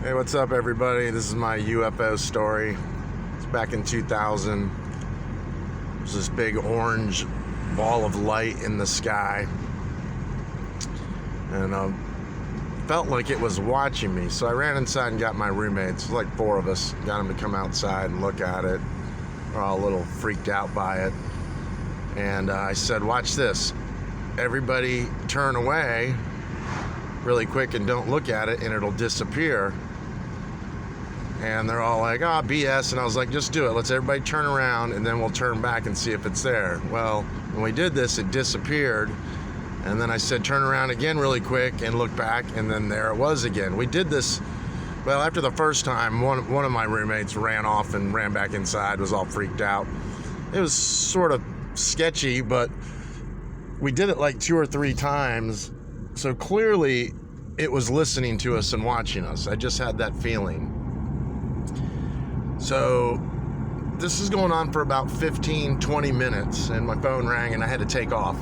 Hey, what's up, everybody? This is my UFO story. It's back in 2000. There's this big orange ball of light in the sky, and felt like it was watching me. So I ran inside and got my roommates, like 4 of us, got them to come outside and look at it. We're all a little freaked out by it. And I said, watch this. Everybody turn away really quick and don't look at it, and it'll disappear. And they're all like, oh, BS. And I was like, just do it. Let's everybody turn around, and then we'll turn back and see if it's there. Well, when we did this, it disappeared. And then I said, turn around again really quick and look back, and then there it was again. We did this, well, after the first time, one of my roommates ran off and ran back inside, was all freaked out. It was sort of sketchy, but we did it like 2 or 3 times. So clearly it was listening to us and watching us. I just had that feeling. So this is going on for about 15-20 minutes, and my phone rang and I had to take off.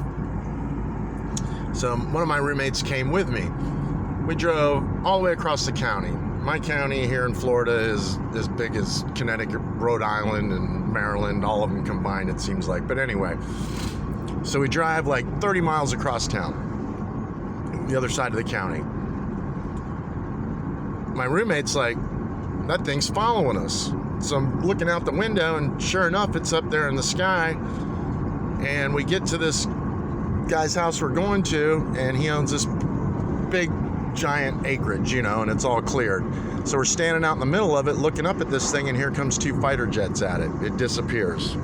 So one of my roommates came with me. We drove all the way across the county. My county here in Florida is as big as Connecticut, Rhode Island, and Maryland, all of them combined, it seems like. But anyway, so we drive like 30 miles across town, the other side of the county. My roommate's like, that thing's following us. So I'm looking out the window, and sure enough, it's up there in the sky. And we get to this guy's house we're going to, and he owns this big, giant acreage, and it's all cleared. So we're standing out in the middle of it, looking up at this thing, and here comes 2 fighter jets at it. It disappears.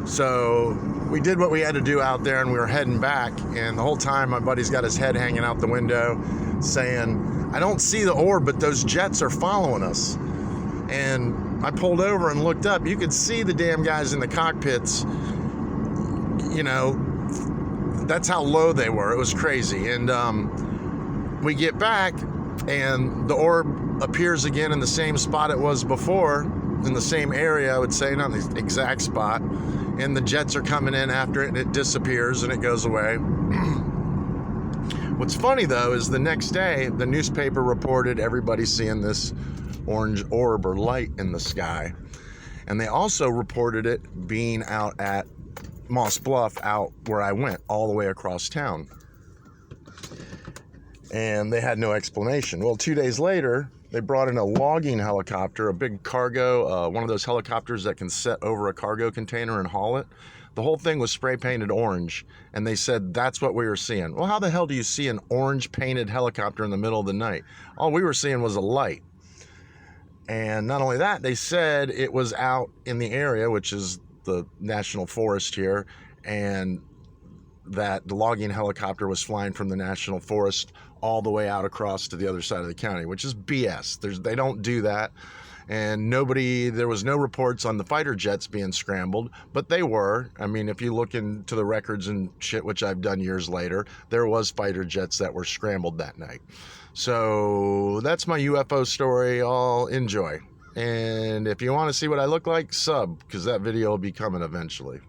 So we did what we had to do out there, and we were heading back. And the whole time, my buddy's got his head hanging out the window, saying, I don't see the orb, but those jets are following us. And I pulled over and looked up. You could see the damn guys in the cockpits. That's how low they were. It was crazy. And we get back, and the orb appears again in the same spot it was before, in the same area, I would say, not the exact spot. And the jets are coming in after it, and it disappears, and it goes away. What's funny, though, is the next day, the newspaper reported everybody seeing this orange orb or light in the sky. And they also reported it being out at Moss Bluff, out where I went, all the way across town. And they had no explanation. Well, 2 days later, they brought in a logging helicopter, a big cargo, one of those helicopters that can set over a cargo container and haul it. The whole thing was spray painted orange, and they said that's what we were seeing. Well, how the hell do you see an orange painted helicopter in the middle of the night? All we were seeing was a light. And not only that, they said it was out in the area, which is the national forest here, and that the logging helicopter was flying from the national forest all the way out across to the other side of the county, which is BS. They don't do that. And there was no reports on the fighter jets being scrambled, but they were. I mean, if you look into the records and shit, which I've done years later, there was fighter jets that were scrambled that night. So that's my UFO story. I'll enjoy. And if you want to see what I look like, sub, because that video will be coming eventually.